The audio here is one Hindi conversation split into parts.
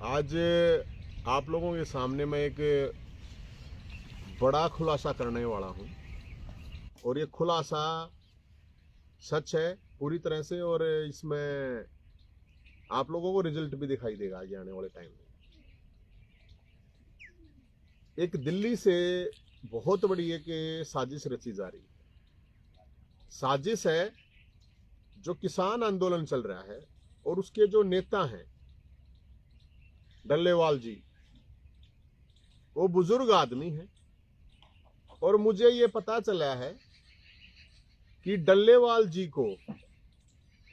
आज आप लोगों के सामने मैं एक बड़ा खुलासा करने वाला हूं और ये खुलासा सच है पूरी तरह से। और इसमें आप लोगों को रिजल्ट भी दिखाई देगा आगे आने वाले टाइम में। एक दिल्ली से बहुत बड़ी एक साजिश रची जा रही है। साजिश है जो किसान आंदोलन चल रहा है और उसके जो नेता हैं डल्लेवाल जी, वो बुजुर्ग आदमी है और मुझे ये पता चला है कि डल्लेवाल जी को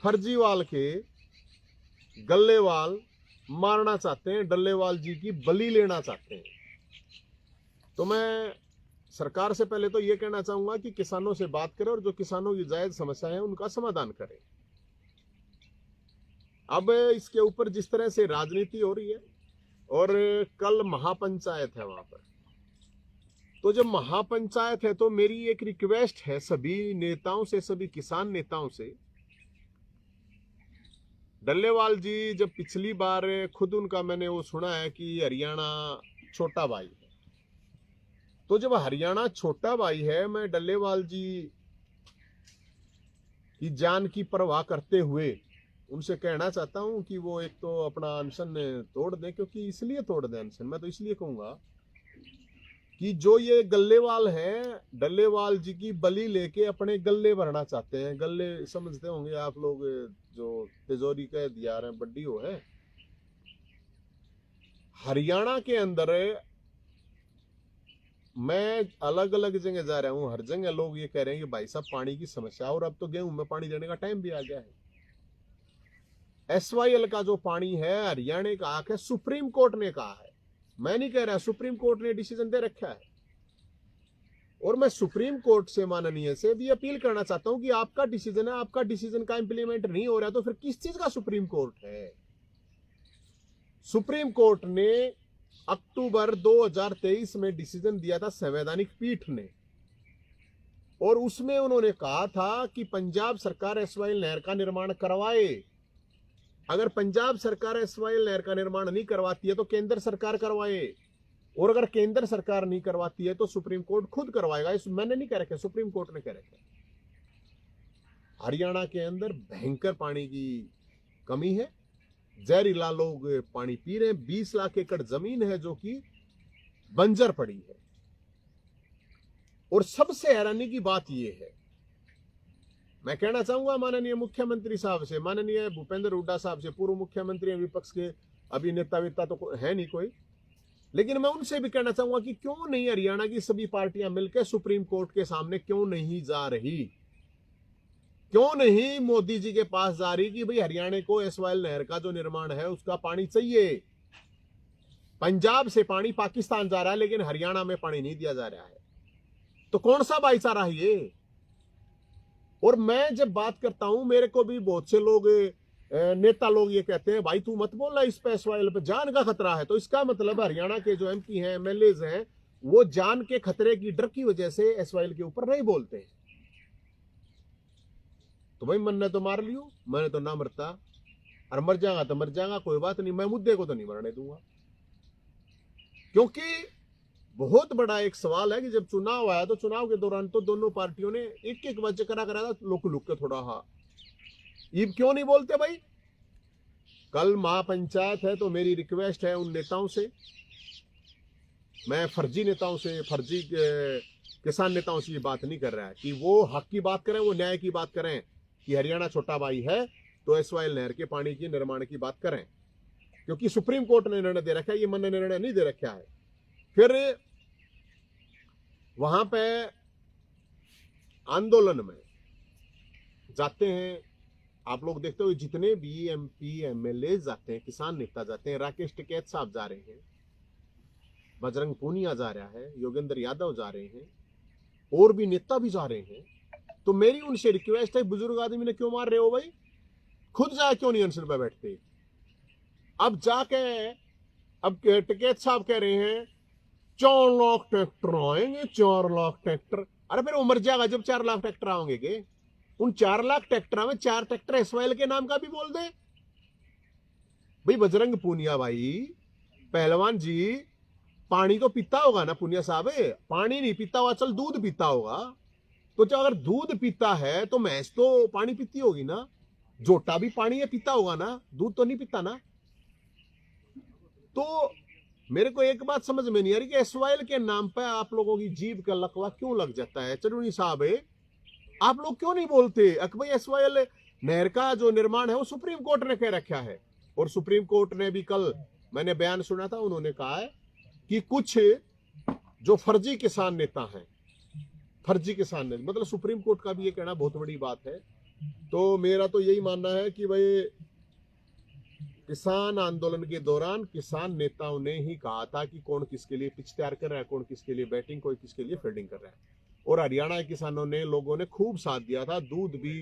फर्जीवाल के गल्लेवाल मारना चाहते हैं, डल्लेवाल जी की बलि लेना चाहते हैं। तो मैं सरकार से पहले तो ये कहना चाहूंगा कि किसानों से बात करें और जो किसानों की जायज समस्या है उनका समाधान करें। अब इसके ऊपर जिस तरह से राजनीति हो रही है और कल महापंचायत है वहां पर, तो जब महापंचायत है तो मेरी एक रिक्वेस्ट है सभी नेताओं से, सभी किसान नेताओं से। डल्लेवाल जी जब पिछली बार खुद उनका मैंने वो सुना है कि हरियाणा छोटा भाई है, तो जब हरियाणा छोटा भाई है, मैं डल्लेवाल जी की जान की परवाह करते हुए उनसे कहना चाहता हूं कि वो एक तो अपना अनशन तोड़ दें। क्योंकि इसलिए तोड़ दें अनशन, मैं तो इसलिए कहूंगा कि जो ये गल्लेवाल हैं, डल्लेवाल जी की बलि लेके अपने गल्ले भरना चाहते हैं। गल्ले समझते होंगे आप लोग, जो तिजोरी कह दिया रहे बड्डी हो है। हरियाणा के अंदर मैं अलग अलग जगह जा रहा हूं, हर जगह लोग ये कह रहे हैं कि भाई साहब पानी की समस्या, और अब तो गेहूं में पानी देने का टाइम भी आ गया है। SYL का जो पानी है हरियाणा का हक है, सुप्रीम कोर्ट ने कहा है, मैं नहीं कह रहा, सुप्रीम कोर्ट ने डिसीजन दे रखा है। और मैं सुप्रीम कोर्ट से, माननीय से भी अपील करना चाहता हूं कि आपका डिसीजन है, आपका डिसीजन का इंप्लीमेंट नहीं हो रहा तो फिर किस चीज का सुप्रीम कोर्ट है। सुप्रीम कोर्ट ने अक्टूबर 2023 में डिसीजन दिया था संवैधानिक पीठ ने, और उसमें उन्होंने कहा था कि पंजाब सरकार SYL नहर का निर्माण करवाए। अगर पंजाब सरकार SYL नहर का निर्माण नहीं करवाती है तो केंद्र सरकार करवाए, और अगर केंद्र सरकार नहीं करवाती है तो सुप्रीम कोर्ट खुद करवाएगा। इस मैंने नहीं कह रखा, सुप्रीम कोर्ट ने कह रखा। हरियाणा के अंदर भयंकर पानी की कमी है, जहरीला लोग पानी पी रहे हैं। 20 लाख एकड़ जमीन है जो कि बंजर पड़ी है। और सबसे हैरानी की बात यह है, मैं कहना चाहूंगा माननीय मुख्यमंत्री साहब से, माननीय भूपेंद्र हुड्डा साहब से, पूर्व मुख्यमंत्री विपक्ष के, अभी नेता वेता तो है नहीं कोई, लेकिन मैं उनसे भी कहना चाहूंगा कि क्यों नहीं हरियाणा की सभी पार्टियां मिलकर सुप्रीम कोर्ट के सामने क्यों नहीं जा रही, क्यों नहीं मोदी जी के पास जा रही कि भाई हरियाणा को SYL नहर का जो निर्माण है उसका पानी चाहिए। पंजाब से पानी पाकिस्तान जा रहा है लेकिन हरियाणा में पानी नहीं दिया जा रहा है, तो कौन सा भाईचारा है ये। और मैं जब बात करता हूं, मेरे को भी बहुत से लोग, नेता लोग ये कहते हैं भाई तू मत बोलना इस पे, SYL पे जान का खतरा है। तो इसका मतलब हरियाणा के जो MP हैं, MLAs हैं, वो जान के खतरे की डर की वजह से SYL के ऊपर नहीं बोलते हैं। तो भाई मैंने तो मार लियो, मैंने तो ना मरता, और मर जाएगा तो मर जाएगा, कोई बात नहीं, मैं मुद्दे को तो नहीं मरने दूंगा। क्योंकि बहुत बड़ा एक सवाल है कि जब चुनाव आया तो चुनाव के दौरान तो दोनों पार्टियों ने एक एक वजह करा था, लुक लुक के थोड़ा, हाँ ये क्यों नहीं बोलते भाई। कल महापंचायत है तो मेरी रिक्वेस्ट है उन नेताओं से, मैं फर्जी नेताओं से, फर्जी किसान नेताओं से ये बात नहीं कर रहा है कि वो हक की बात करें, वो न्याय की बात करें कि हरियाणा छोटा भाई है तो SYL नहर के पानी की निर्माण की बात करें। क्योंकि सुप्रीम कोर्ट ने निर्णय दे रखा है, ये मैंने निर्णय नहीं दे रखा है। फिर वहां पे आंदोलन में जाते हैं, आप लोग देखते हो जितने भी MP MLA जाते हैं, किसान नेता जाते हैं, राकेश टिकैत साहब जा रहे हैं, बजरंग पूनिया जा रहा है, योगेंद्र यादव जा रहे हैं, और भी नेता भी जा रहे हैं। तो मेरी उनसे रिक्वेस्ट है, बुजुर्ग आदमी ने क्यों मार रहे हो भाई, खुद जाए क्यों नहीं अनशन पे बैठते। अब जाके अब टिकैत साहब कह रहे हैं 4 लाख ट्रैक्टर आएंगे, 4 लाख ट्रैक्टर। अरे फिर उमर जाएगा जब 4 लाख ट्रैक्टर आएंगे के, उन 4 लाख ट्रैक्टर में 4 ट्रैक्टर SYL के नाम का भी बोल दे भाई। बजरंग पूनिया भाई, पहलवान जी पानी तो पीता होगा ना पुनिया साहब, पानी नहीं पीता होगा, चल दूध पीता होगा। तो जो अगर दूध पीता है तो भैंस तो पानी पीती होगी ना, जोटा भी पानी ये पीता होगा ना, दूध तो नहीं पीता ना। तो मेरे को एक बात समझ में नहीं आ रही कि एसवाइएल के नाम पर आप लोगों की जीभ का लकवा क्यों लग जाता है। चरुनी साहब आप लोग क्यों नहीं बोलते कि भाई एसवाइएल नहर का जो निर्माण है वो सुप्रीम कोर्ट ने कह रखा है। और सुप्रीम कोर्ट ने भी कल मैंने बयान सुना था, उन्होंने कहा है कि कुछ जो फर्जी किसान नेता हैं, फर्जी किसान नेता, मतलब सुप्रीम कोर्ट का भी ये कहना बहुत बड़ी बात है। तो मेरा तो यही मानना है कि भाई किसान आंदोलन के दौरान किसान नेताओं ने ही कहा था कि कौन किसके लिए पिच तैयार कर रहा है, कौन किसके लिए बैटिंग, कोई किसके लिए फील्डिंग कर रहा है। और हरियाणा के किसानों ने, लोगों ने खूब साथ दिया था, दूध भी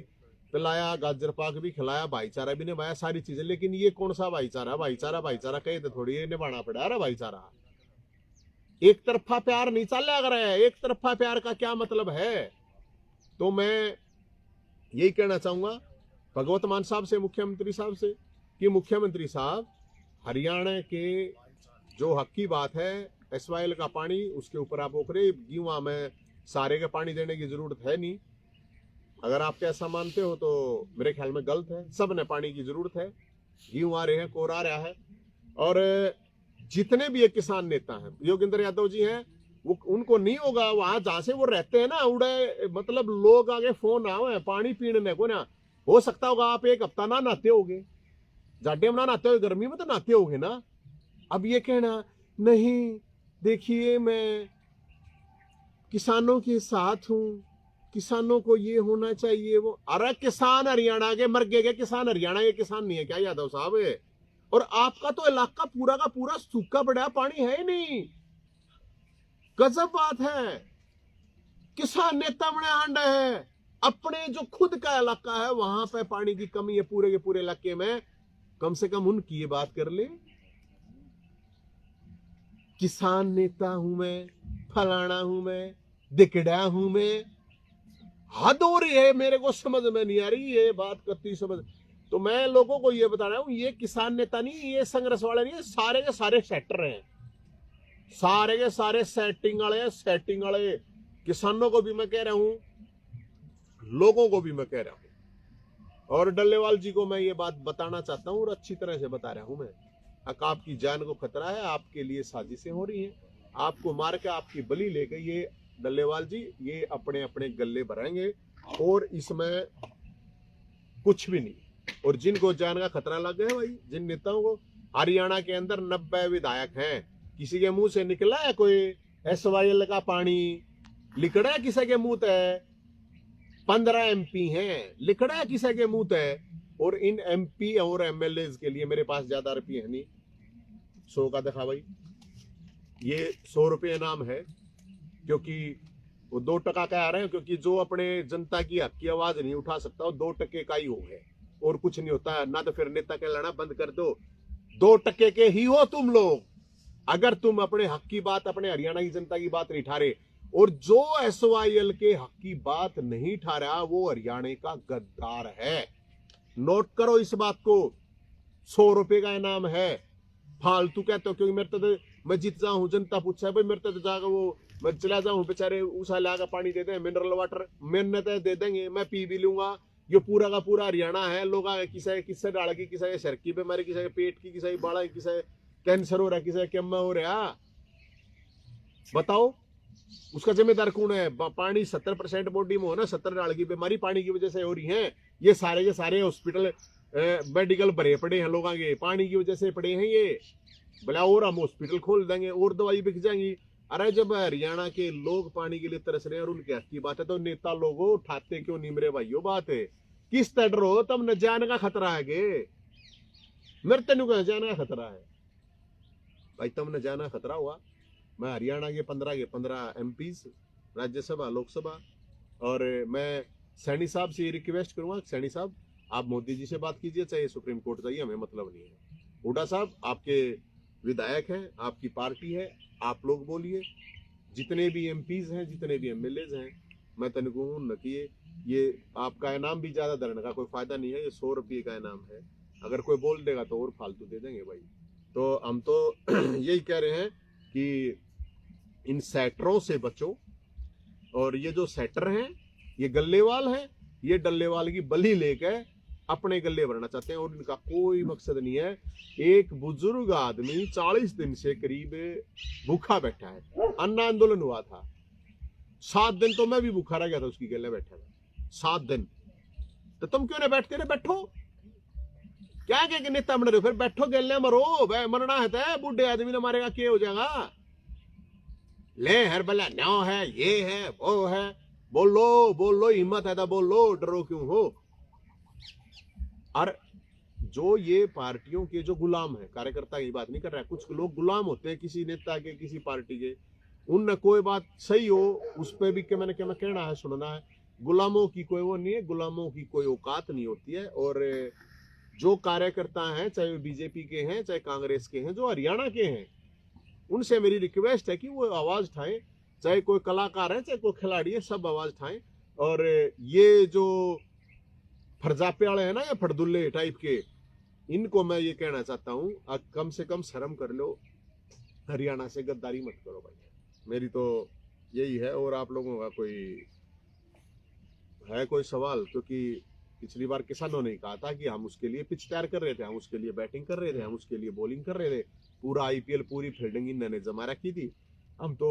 पिलाया, गाजर पाक भी खिलाया, भाईचारा भी निभाया, सारी चीजें। लेकिन ये कौन सा भाईचारा, भाईचारा भाईचारा कहे तो थोड़ी निभाना पड़ा रहा भाईचारा। एक तरफा प्यार नहीं चल रहा है, एक तरफा प्यार का क्या मतलब है। तो मैं यही कहना चाहूंगा भगवत मान साहब से, मुख्यमंत्री साहब से, कि मुख्यमंत्री साहब हरियाणा के जो हक की बात है एसवाइएल का पानी, उसके ऊपर आप ओखरे गीवा में सारे के पानी देने की जरूरत है नहीं। अगर आप ऐसा मानते हो तो मेरे ख्याल में गलत है। सब ने पानी की जरूरत है, गेहूं आ रहे हैं, कोर आ रहा है। और जितने भी एक किसान नेता हैं, योगेंद्र यादव जी हैं, वो उनको नहीं होगा, वहां जहां से वो रहते हैं ना, उड़े मतलब लोग आगे फोन आवे पानी पीने को ना। हो सकता होगा आप एक हफ्ता ना नहाते होगे, जाडे में ना नहाते हो, गर्मी में तो नहाते होगे ना। अब ये कहना नहीं, देखिए मैं किसानों के साथ हूं, किसानों को ये होना चाहिए वो। अरे किसान हरियाणा के मर गए, किसान हरियाणा के किसान नहीं है क्या यादव साहब? और आपका तो इलाका पूरा का पूरा सूखा पड़ा, पानी है ही नहीं। गजब बात है। किसान नेता बने आंडे हैं, अपने जो खुद का इलाका है वहां पे पानी की कमी है पूरे के पूरे इलाके में, कम से कम उनकी ये बात कर ले। किसान नेता हूं मैं, फलाना हूं मैं, दिकड़ा हूं मैं। हद हो रही है, मेरे को समझ में नहीं आ रही ये बात करती समझ। तो मैं लोगों को ये बता रहा हूं, ये किसान नेता नहीं, ये संघर्ष वाले नहीं, सारे के सारे सेक्टर हैं, सारे के सारे सेटिंग वाले, सेटिंग वाले। किसानों को भी मैं कह रहा हूं, लोगों को भी मैं कह रहा हूं। और डल्लेवाल जी को मैं ये बात बताना चाहता हूं और अच्छी तरह से बता रहा हूं मैं, आपकी जान को खतरा है, आपके लिए साजिशें हो रही हैं, आपको मार के आपकी बलि लेके ये डल्लेवाल जी ये अपने अपने गले भरेंगे और इसमें कुछ भी नहीं। और जिनको जान का खतरा लग गया भाई, जिन नेताओं को, हरियाणा के अंदर 90 विधायक हैं, किसी के मुंह से निकला है कोई एसवाइएल का पानी लिखड़ा है किसी के मुंह तय? 15 एमपी हैं, लिखड़ा है किसी के मुंह तय? और इन एमपी और एमएलए के लिए मेरे पास ज्यादा रुपये है नहीं, 100 का दिखा भाई, ये 100 रुपये नाम है, क्योंकि वो 2% का आ रहे हैं, क्योंकि जो अपने जनता की हक की आवाज नहीं उठा सकता वो 2% का ही हो है, और कुछ नहीं होता है ना। तो फिर नेता के लड़ना बंद कर दो, 2% के ही हो तुम लोग, अगर तुम अपने हक की बात, अपने हरियाणा की जनता की बात नहीं ठा रहे। और जो एसवाइएल के हक की बात नहीं ठा रहा वो हरियाणा का गद्दार है। नोट करो इस बात को, 100 रुपए का इनाम है। फालतू कहते हो, क्योंकि मेरे तो मैं जीत जाऊं, जनता पूछा भाई मेरे तो जाकर वो मैं चला जाऊं, बेचारे उसा लाकर पानी दे दें, मिनरल वाटर मैंने तो दे देंगे, मैं पी भी लूंगा। ये पूरा का पूरा हरियाणा है, लोग किसे किससे डाल की, किसी सर की बीमारी, किसी पेट की, किसी बाड़ा, किसी कैंसर हो रहा, किसी केम्मा हो रहा, बताओ उसका जिम्मेदार कौन है? पानी 70% बॉडी में हो ना, 70 डाल की बीमारी पानी की वजह से हो रही है। ये सारे के सारे हॉस्पिटल मेडिकल भरे पड़े हैं लोगों के, पानी की वजह से पड़े हैं ये। भला और हम हॉस्पिटल खोल देंगे और दवाई बिक जाएंगी। अरे जब हरियाणा के लोग पानी के लिए तरस रहे हैं और उनके हक की बात है, तो नेता लोगों उठाते क्यों नहीं मेरे भाइयों? बात है किस तरह हो, तब न जान का खतरा है गे, मेरे तेन को जान का खतरा है भाई, तब न जाना खतरा हुआ। मैं हरियाणा के 15 एमपीज, राज्यसभा, लोकसभा, और मैं सैनी साहब से रिक्वेस्ट करूंगा, सैनी साहब आप मोदी जी से बात कीजिए, चाहे सुप्रीम कोर्ट जाइए, हमें मतलब नहीं है। हुड्डा साहब आपके विधायक हैं, आपकी पार्टी है, आप लोग बोलिए। जितने भी एमपीज हैं, जितने भी एमएलए हैं, मैं तनिको न किए, ये आपका इनाम भी ज्यादा धरने का कोई फायदा नहीं है, ये 100 रुपये का इनाम है। अगर कोई बोल देगा तो और फालतू दे देंगे भाई, तो हम तो यही कह रहे हैं कि इन सेटरों से बचो। और ये जो सेटर हैं, ये गल्लेवाल हैं, ये डल्लेवाल की बलि लेके अपने गले भरना चाहते हैं और इनका कोई मकसद नहीं है। एक बुजुर्ग आदमी 40 दिन से करीब भूखा बैठा है। अन्न आंदोलन हुआ था, 7 दिन तो मैं भी भूखा रह गया था उसकी गले बैठा था, 7 दिन। तो तुम क्यों नहीं बैठते? बैठो, क्या क्या नेता बन रहे हो? फिर बैठो, गले मरो, मरना है तो बूढ़े आदमी ने मारेगा, क्या हो जाएगा? ले हर बला न्यो है, ये है, वो है, बोलो बोलो, हिम्मत है तो बोलो, डरो क्यों हो? और जो ये पार्टियों के जो गुलाम है, कार्यकर्ता की बात नहीं कर रहा है, कुछ लोग गुलाम होते हैं किसी नेता के, किसी पार्टी के, उन कोई बात सही हो उस पर भी मैंने क्या कहना है, सुनना है। गुलामों की कोई वो नहीं है, गुलामों की कोई औकात नहीं होती है। और जो कार्यकर्ता हैं, चाहे बीजेपी के हैं, चाहे कांग्रेस के हैं, जो हरियाणा के हैं, उनसे मेरी रिक्वेस्ट है कि वो आवाज उठाएं। चाहे कोई कलाकार है, चाहे कोई खिलाड़ी है, सब आवाज उठाएं। और ये जो फरजापे वाले हैं ना, या फरदुल्ले टाइप के, इनको मैं ये कहना चाहता हूं, कम से कम शर्म कर लो, हरियाणा से गद्दारी मत करो भाई। मेरी तो यही है। और आप लोगों का कोई सवाल? क्योंकि पिछली बार किसानों ने कहा था कि हम उसके लिए पिच तैयार कर रहे थे, हम उसके लिए बैटिंग कर रहे थे, हम उसके लिए बॉलिंग कर रहे थे, पूरा आईपीएल पूरी फील्डिंग इन्होंने जमा रखी थी। हम तो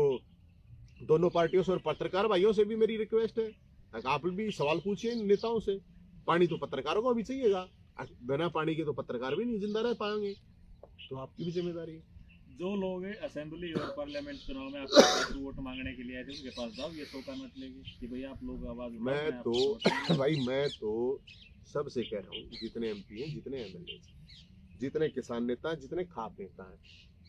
दोनों पार्टियों से और पत्रकार भाइयों से भी मेरी रिक्वेस्ट है, आप भी सवाल पूछिए नेताओं से। पानी तो पत्रकारों को भी चाहिएगा, बिना पानी के तो पत्रकार भी नहीं जिंदा रह पाएंगे, तो आपकी भी जिम्मेदारी है। जो लोग असेंबली और पार्लियामेंट चुनाव में आपके पास वोट मांगने के लिए आए थे, उनके पास जाओ, ये शोका मत लेगी कि भाई आप लोग आवाज उठाओ, मैं तो भाई मैं तो सबसे कह रहा हूँ, जितने एमपी हैं, जितने एमएलए, जितने किसान नेता हैं, जितने खाप नेता हैं,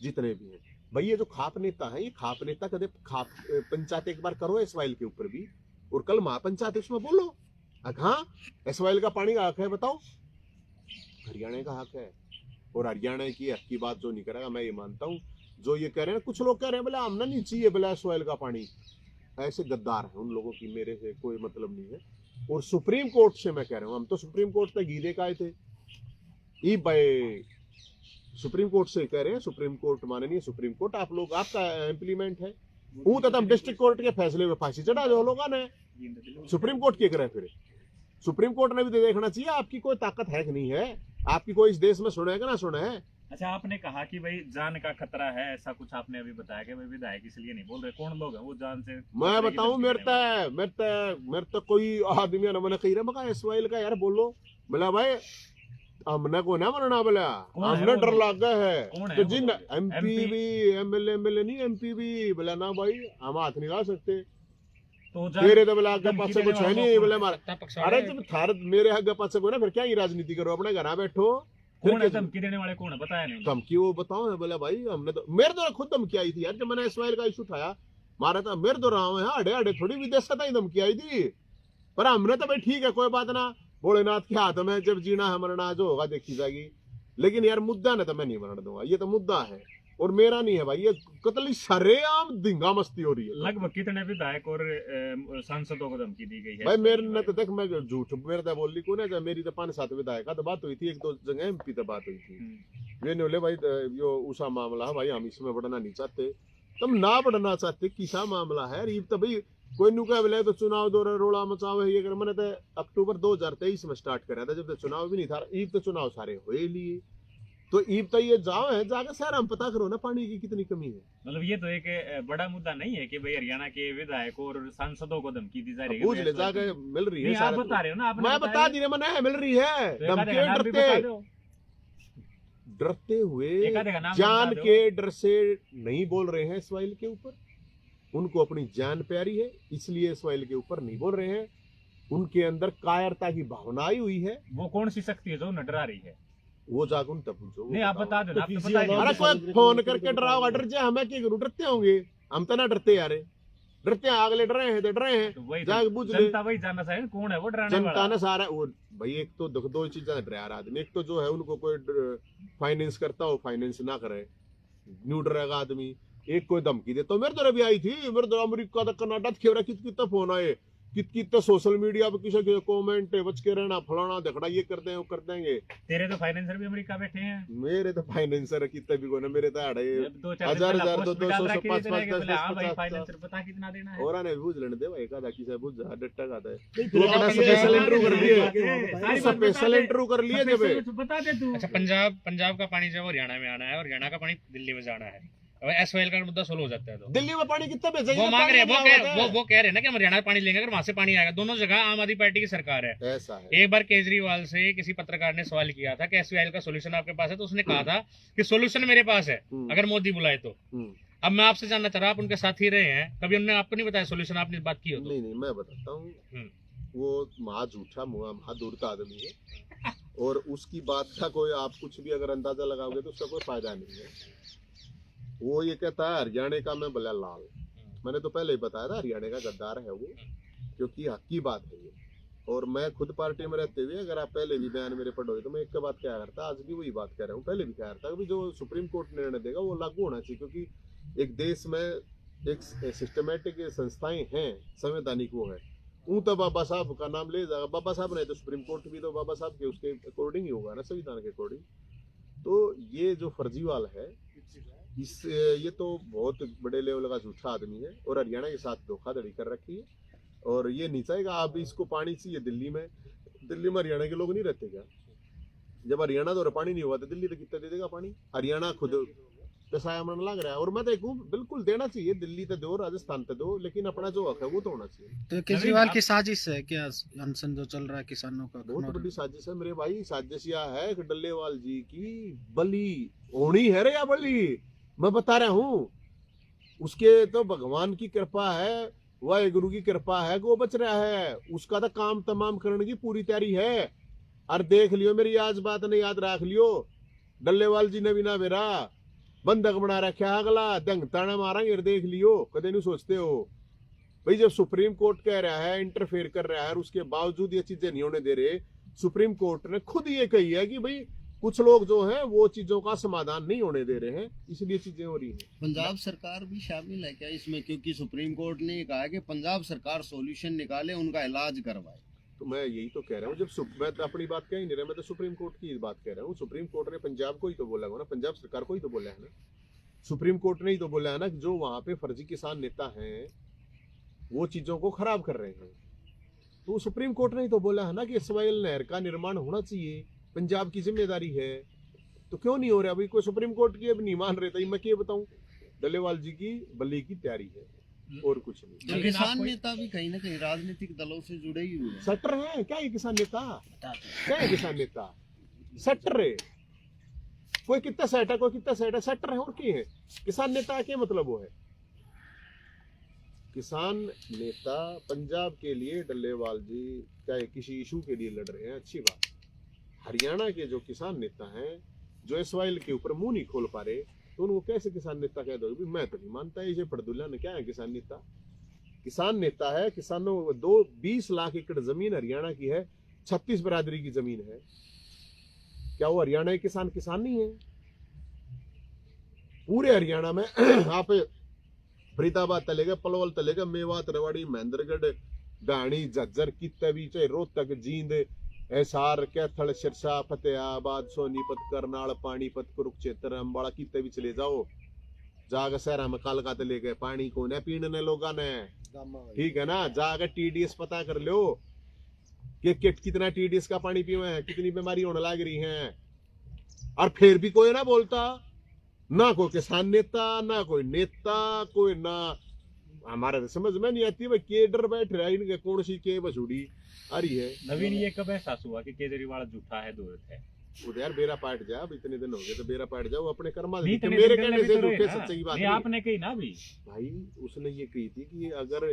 जितने भी हैं भाई, ये जो खाप नेता है, ये खाप नेता कदे खाप पंचायत एक बार करो एसवाइल के ऊपर भी, और कल महापंचायत उसमें बोलो। हाँ, एसवाइल का पानी का हक है, बताओ, हरियाणा का हक है। और हरियाणा की हक की बात जो नहीं करेगा, मैं ये मानता हूँ। जो ये कह रहे हैं, कुछ लोग कह रहे हैं बोले हमने नहीं चाहिए बोला एसवाइल का पानी, ऐसे गद्दार हैं, उन लोगों की मेरे से कोई मतलब नहीं है। और सुप्रीम कोर्ट से मैं कह रहा हूँ, हम तो सुप्रीम कोर्ट तक गीदे का आए थे, ई भाई सुप्रीम कोर्ट से कह रहे हैं, सुप्रीम कोर्ट माननीय सुप्रीम कोर्ट, आप लोग, आपका इम्प्लीमेंट है वो, तो डिस्ट्रिक्ट कोर्ट के फैसले में फांसी चढ़ा दो लोगों ने। सुप्रीम कोर्ट क्या करे? फिर सुप्रीम कोर्ट ने भी तो देखना चाहिए आपकी कोई ताकत है कि नहीं है, आपकी कोई इस देश में सुने है कि ना सुने है। अच्छा, आपने कहा कि भाई जान का खतरा है, ऐसा कुछ आपने अभी बताया कि भाई विधायक इसलिए नहीं बोल रहे, कौन लोग हैं वो जान से? मैं बताऊं, मेरे तो कोई आदमी ने मैंने कही रहा एसवाइल का यार बोलो, बोला भाई हमने को ना मरना, बोला हमने डर लग गया है तो जिन एमपी भी, एमएलए नहीं, एमपी भी, बोला ना भाई हम हाथ नहीं ला सकते, तो तेरे तो बोला आगे पास कुछ है नहीं, बोले हमारा। अरे जब थार मेरे आगे पास को ना, फिर क्या ही राजनीति करो, अपने घर बैठो। कौन है धमकी देने वाले, कौन है बताया नहीं? धमकी वो बताओ, बोला भाई हमने तो, मेरे तो खुद धमकी आई थी यार, जब मैंने इस्माइल का इशू उठाया, मारा था मेरे तो रहा है आड़े आड़े, थोड़ी विदेश से ही धमकी आई थी। पर हमने तो भाई ठीक है, कोई बात ना, भोलेनाथ के हाथ में, जब जीना है मरना जो होगा देखी जाएगी। लेकिन यार मुद्दा ना तो मैं नहीं मरने दूंगा, ये तो मुद्दा है और मेरा नहीं है भाई, ये कतली शरेआम धिंगा मस्ती हो रही है। लगभग कितने विधायक और सांसदों को धमकी दी गई है भाई? मेरे ने तो देख, मैं झूठ मेरे तो बोल ली को ना, मेरी तो 5-7 विधायक का तो बात हुई थी, 1-2 जगह एमपी तो बात हुई थी। वे ने बोले भाई यो उषा मामला भाई हम इसमें बढ़ना नहीं चाहते, तुम ना बढ़ना चाहते, किसा मामला है रीब तो भाई कोई नु कह बोले तो चुनाव दो रोड़ा मचाओ ये कर। मैंने तो अक्टूबर 2023 में स्टार्ट करा था, जब तो चुनाव भी नहीं था, ईब तो चुनाव सारे हो ही लिए, तो ईब तो ये जाओ है जाकर शहर हम पता करो ना पानी की कितनी कमी है। मतलब ये तो एक बड़ा मुद्दा नहीं है कि भाई हरियाणा के विधायक और सांसदों को धमकी दी जा रही है, पूछ ले जाके मिल रही है। आप बता रहे हो ना, मैं बता दी मैंने, मिल रही है धमकी, डरते हुए जान के डर से नहीं बोल रहे हैं इस्माइल के ऊपर, उनको अपनी जान प्यारी है इसलिए इस्माइल के ऊपर नहीं बोल रहे हैं, उनके अंदर कायरता की भावना आई हुई है। वो कौन सी शक्ति है जो उन्हें डरा रही है? वो जाकर उन तब पूछो, नहीं आप बता दो ना, आप तो बता दो। अरे कोई फोन करके डराओ, डर जाए हमें क्या करूं, डरते होंगे हम तो ना डरते यार, डरते हैं अगले डरे हैं तो डरे हैं, जाके पूछ ले। जनता वही जानना चाहिए कौन है वो डराने वाला। जनता ने सारा वो भाई, एक तो दो चीजें डर यार आदमी, एक तो जो है उनको कोई फाइनेंस करता हो फाइनेंस ना करे, न्यू डरेगा आदमी, एक कोई धमकी दे। तो मेरे तो भी आई थी, मेरे तो अमेरिका तक कनाडा खेवरा कितना फोन आए कितने सोशल मीडिया पे किसी के कमेंट बच के रहना, फलाना देखड़ा, ये कर दें वो कर देंगे। तेरे तो फाइनेंसर भी अमेरिका बैठे हैं। मेरे तो फाइनेंसर कितने भी को ना, मेरे तो आड़े दो चार हजार दिन पहले हजार, पोस्ट दो भी डाल सौ, रखी है, 500, इतने के 10, बोले, हाँ भाई 50, फाइनेंसर पता कितना देना है। और आने बूझ लेने दे भाई, का किसे बुझ जा डट्टा खाता है। फिर तू अपना आप ये स्पेशल है इंटरव्यू कर कि लिए, सारी बात स्पेशल बता दे। इंटरव्यू कर लिए जब सब बता दे तू। अच्छा, पंजाब का पानी जब हरियाणा में आना है और हरियाणा का पानी दिल्ली में जाना है, और एसवाईएल का मुद्दा सोल्व हो जाता है। तो दिल्ली में पानी कितना बेचेंगे? वो मांग रहे हैं, वो कह रहे हैं ना कि हम हरियाणा में पानी लेंगे, अगर वहां से पानी आएगा। दोनों जगह आम आदमी पार्टी की सरकार है। ऐसा है। एक बार केजरीवाल से किसी पत्रकार ने सवाल किया था कि एसवाईएल का सोल्यूशन आपके पास है, तो उसने कहा था कि सोल्यूशन मेरे पास है अगर मोदी बुलाए तो। अब मैं आपसे जानना चाह रहा, आप उनके साथ ही रहे हैं, कभी उन्होंने आपको नहीं बताया सोल्यूशन, आपने बात की हो तो? नहीं मैं बताता हूँ, वो महा झूठा मुआ महा दूरता आदमी है, और उसकी बात का कोई आप कुछ भी अगर अंदाजा लगाओगे तो उसका कोई फायदा नहीं है। वो ये कहता है हरियाणा का मैं भला लाल, मैंने तो पहले ही बताया था हरियाणा का गद्दार है वो, क्योंकि हक की बात है ये। और मैं खुद पार्टी में रहते हुए, अगर आप पहले भी बयान मेरे पढ़ोगे तो मैं एक बात क्या करता, आज भी वही बात कह रहा हूँ, पहले भी कह रहा था कि जो सुप्रीम कोर्ट निर्णय देगा वो लागू होना चाहिए, क्योंकि एक देश में एक सिस्टमेटिक संस्थाएं हैं, संवैधानिक वो है। ऊँ तो बाबा साहब का नाम ले जाएगा, बाबा साहब नहीं तो सुप्रीम कोर्ट भी तो बाबा साहब के उसके अकॉर्डिंग ही होगा ना, संविधान के अकॉर्डिंग। तो ये जो फर्जीवाल है, इस ये तो बहुत बड़े लेवल का झूठा आदमी है, और हरियाणा के साथ धोखाधड़ी कर रखी है। और ये नहीं चाहेगा आप इसको पानी चाहिए दिल्ली में हरियाणा के लोग नहीं रहते क्या? जब हरियाणा तो पानी नहीं हुआ तो दिल्ली तो कितना दे देगा पानी? हरियाणा खुद पैसा मन लग रहा है, और मैं तो कहूँ बिल्कुल देना चाहिए, दिल्ली तो दो, राजस्थान तो दो, लेकिन अपना जो हक है वो तो होना चाहिए। तो केजरीवाल की साजिश है क्या अनशन जो चल रहा है किसानों का? बहुत बड़ी साजिश है मेरे भाई। साजिश यह है कि डल्लेवाल जी की बली होनी है रे, या बली मैं बता रहा हूँ, उसके तो भगवान की कृपा है, वाहेगुरु की कृपा है कि वो बच रहा है। उसका तो काम तमाम करने की पूरी तैयारी है। और देख लियो, मेरी आज बात नहीं याद रख लियो, डल्लेवाल जी ने भी ना मेरा बंधक बना रखा है, अगला दंग ताना मारेंगे, देख लियो, कदे नहीं सोचते हो भाई। जब सुप्रीम कोर्ट कह रहा है, इंटरफेयर कर रहा है, और उसके बावजूद ये चीजें नहीं होने दे रहे, सुप्रीम कोर्ट ने खुद ये कही है कि भाई कुछ लोग जो हैं वो चीजों का समाधान नहीं होने दे रहे हैं, इसलिए चीजें हो रही हैं। पंजाब सरकार भी शामिल है क्या इसमें? क्योंकि सुप्रीम कोर्ट ने कहा है कि पंजाब सरकार सॉल्यूशन निकाले, उनका इलाज करवाए। तो मैं यही तो कह रहा हूँ, जब मैं तो अपनी बात कह ही नहीं रहा, मैं तो सुप्रीम कोर्ट की बात कह रहा हूँ। सुप्रीम कोर्ट ने पंजाब को ही तो बोला है ना, पंजाब सरकार को ही तो बोला है ना, सुप्रीम कोर्ट ने ही तो बोला है ना कि जो वहां पे फर्जी किसान नेता हैं वो चीजों को खराब कर रहे हैं। तो सुप्रीम कोर्ट ने ही तो बोला है ना कि एसवाईएल नहर का निर्माण होना चाहिए, पंजाब की जिम्मेदारी है। तो क्यों नहीं हो रहा भाई? कोई सुप्रीम कोर्ट की अब नहीं मान रहे थे, मैं क्या बताऊं? डल्लेवाल जी की बल्ली की तैयारी है और कुछ नहीं। तो किसान नेता भी कहीं ना कहीं राजनीतिक दलों से जुड़े ही हुए हैं। सट्टर है क्या ये किसान नेता? क्या है किसान नेता? सट्टर है, कोई कितना सेट है, कोई कितना सेट है, सट्टर है और क्या है? किसान नेता क्या मतलब वो है? किसान नेता पंजाब के लिए डल्लेवाल जी चाहे किसी इशू के लिए लड़ रहे हैं, अच्छी बात। हरियाणा के जो किसान नेता हैं, जो एसवाईएल के ऊपर मुंह नहीं खोल पा रहे, तो उनको कैसे किसान नेता कह दोगे? मैं तो नहीं मानता ये पड़दुल्ला ने क्या है किसान नेता। किसान नेता है, किसानों 20 लाख एकड़ जमीन हरियाणा की है, 36 बरादरी की जमीन है। क्या वो हरियाणा के किसान नहीं है? पूरे हरियाणा में आप फरीदाबाद तलेगा, पलवल तलेगा, मेवात, रेवाड़ी, महेंद्रगढ़, डाणी, झज्जर, कितना भी, चाहे रोहतक, जींद, हिसार, कैथल, सिरसा, फतेहाबाद, सोनीपत, करनाल, पानीपत, कुरुक्षेत्र, अम्बाड़ा, कितने भी चले जाओ, जाकर शहर में कालकाता ले गए, पानी को न पीने लोगों ने, ठीक है ना? जाकर टीडीएस पता कर लो कि कितना टीडीएस का पानी पीवे हैं, कितनी बीमारी होने लग रही हैं, और फिर भी कोई ना बोलता, ना कोई किसान नेता, ना कोई नेता, कोई ना। हमारे समझ में नहीं आती भाई, के डर बैठ रहा है इनके, कौन सी के बसूड़ी आ रही है। नवीन, ये कब एहसास हुआ कि केजरीवाल झूठा है, दूर है? वो यार बेरा पाट जा, अब इतने दिन हो गए तो बेरा पाट जाओ अपने कर्मा। नहीं, तो मेरे नहीं, कहने से तो झूठे ना। सच्ची बात नहीं, नहीं। आपने कही ना अभी भाई उसने ये कही थी कि अगर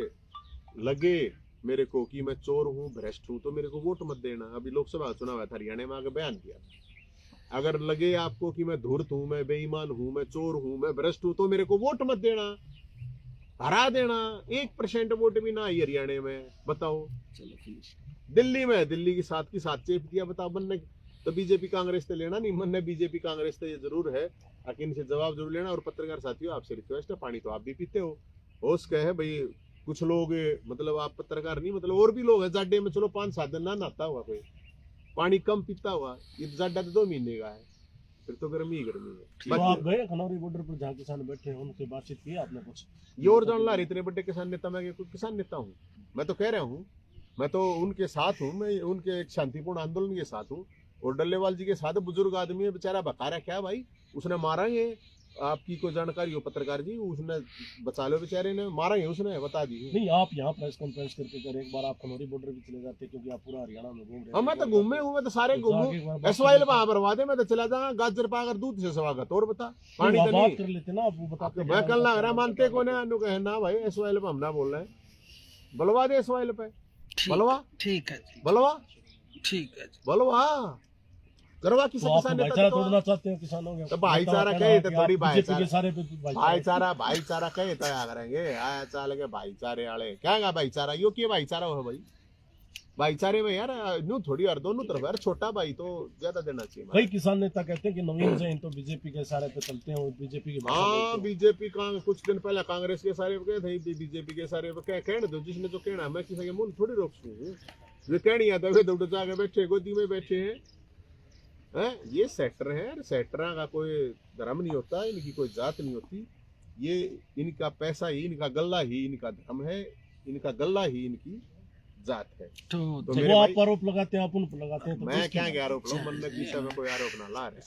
लगे मेरे को कि मैं चोर हूँ, भ्रष्ट हूँ, तो मेरे को वोट मत देना। अभी लोकसभा चुनाव है हरियाणा में, आगे बयान किया, अगर लगे आपको कि मैं धूर्त हूँ, मैं बेईमान हूँ, मैं चोर हूँ, मैं भ्रष्ट हूँ, तो मेरे को वोट मत देना, हरा देना। 1% वोट भी ना आई हरियाणा में, बताओ। चलो फिनिश। दिल्ली में दिल्ली की साथ चेप दिया, बताओ। मन ने तो बीजेपी कांग्रेस से लेना नहीं, मन ने बीजेपी कांग्रेस से ये जरूर है, लेकिन इनसे जवाब जरूर लेना। और पत्रकार साथियों, आपसे रिक्वेस्ट है, पानी तो आप भी पीते हो, होश कहे भाई कुछ लोग मतलब आप पत्रकार नहीं, मतलब और भी लोग हैं जाड्डे में, चलो 5-7 दिन ना नहाता हुआ, कोई पानी कम पीता हुआ, ये जाड्डा तो 2 महीने का है, फिर तो गर्मी ही गर्मी है। तो बाकी आप गए खनौरी बॉर्डर पर जहाँ किसान बैठे हैं, उनसे बातचीत की आपने कुछ? ये और जान ला रहे, इतने बड़े किसान नेता, मैं कोई किसान नेता हूँ? मैं तो कह रहा हूँ, मैं तो उनके साथ हूँ, मैं उनके एक शांतिपूर्ण आंदोलन के साथ हूँ। और डल्लेवाल जी के साथ बुजुर्ग आदमी है बेचारा, बका रहा क्या भाई, उसने मारेंगे, आपकी कोई जानकारी हो पत्रकार जी, उसने बचा लो बेचारे ने, मारेंगे उसने, बता दीजिए। नहीं, आप यहाँ प्रेस कॉन्फ्रेंस करके कर, एक बार आप खनौरी बॉर्डर भी चले जाते, क्योंकि आप पूरा हरियाणा में घूम रहे हाँ, मैं तो घूमे हूँ, मैं तो सारे घूमू, एसवाइल वहां बर्बाद है, मैं तो चला जाऊंगा गाजर पाकर दूध से स्वागत, और बता पानी तो बात नहीं। कर लेते ना, आप वो बताते। मैं कल ना रहा मानते को ना भाई, एसवाइल पे हम ना बोल रहे हैं, बलवा दे एसवाइल पे, बलवा ठीक है जी, बलवा ठीक है जी। बलवा करवा किसी तो आप किसान भाईचारा नेता तोड़ना चाहते हो किसानों के? तो भाईचारा कहे तो थोड़ी भाईचारा, सारे भाईचारा कहे तो क्या करेंगे, आया चाल के भाईचारे वाले क्या गा भाईचारा, यो की भाईचारा हो भाई, भाईचारे में यार न्यू थोड़ी और दोनों तरफ यार, छोटा भाई तो ज्यादा देना चाहिए। कई किसान नेता कहते हैं कि नवीन जैन तो बीजेपी के सारे पे चलते हैं और बीजेपी की भाषा बोलते हाँ, हैं। बीजेपी का कुछ दिन पहले कांग्रेस के सारे गए थे, बीजेपी के सारे क्या कहने दो, जिसने जो कहना, मैं किसी के मुंह थोड़ी रोक सकूं, वे कहनी आता वे दौड़ जाके बैठे गोदी में बैठे हैं। ये सेक्टर है, सेक्टरा का कोई धर्म नहीं होता, इनकी कोई जात नहीं होती, ये इनका पैसा ही, इनका गल्ला ही इनका धर्म है, इनका गल्ला ही इनकी जात है। तो तो जब मेरे वो आप भाई, आरोप लगाते हैं, आप उन पर लगाते हैं, तो मैं किसकी क्या बात? आरोप लाऊं, मन में किसी में कोई आरोप ना ला रहे,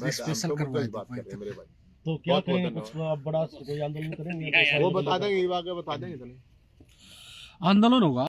मैं स्पेशल तो करवाए बात कर रहे हैं मेरे भाई, तो क्या बहुत बहुत करेंगे, कुछ आप बड़ा कोई आंदोलन करेंगे? वो बता देंगे, ये आगे बता देंगे, चले आंदोलन होगा।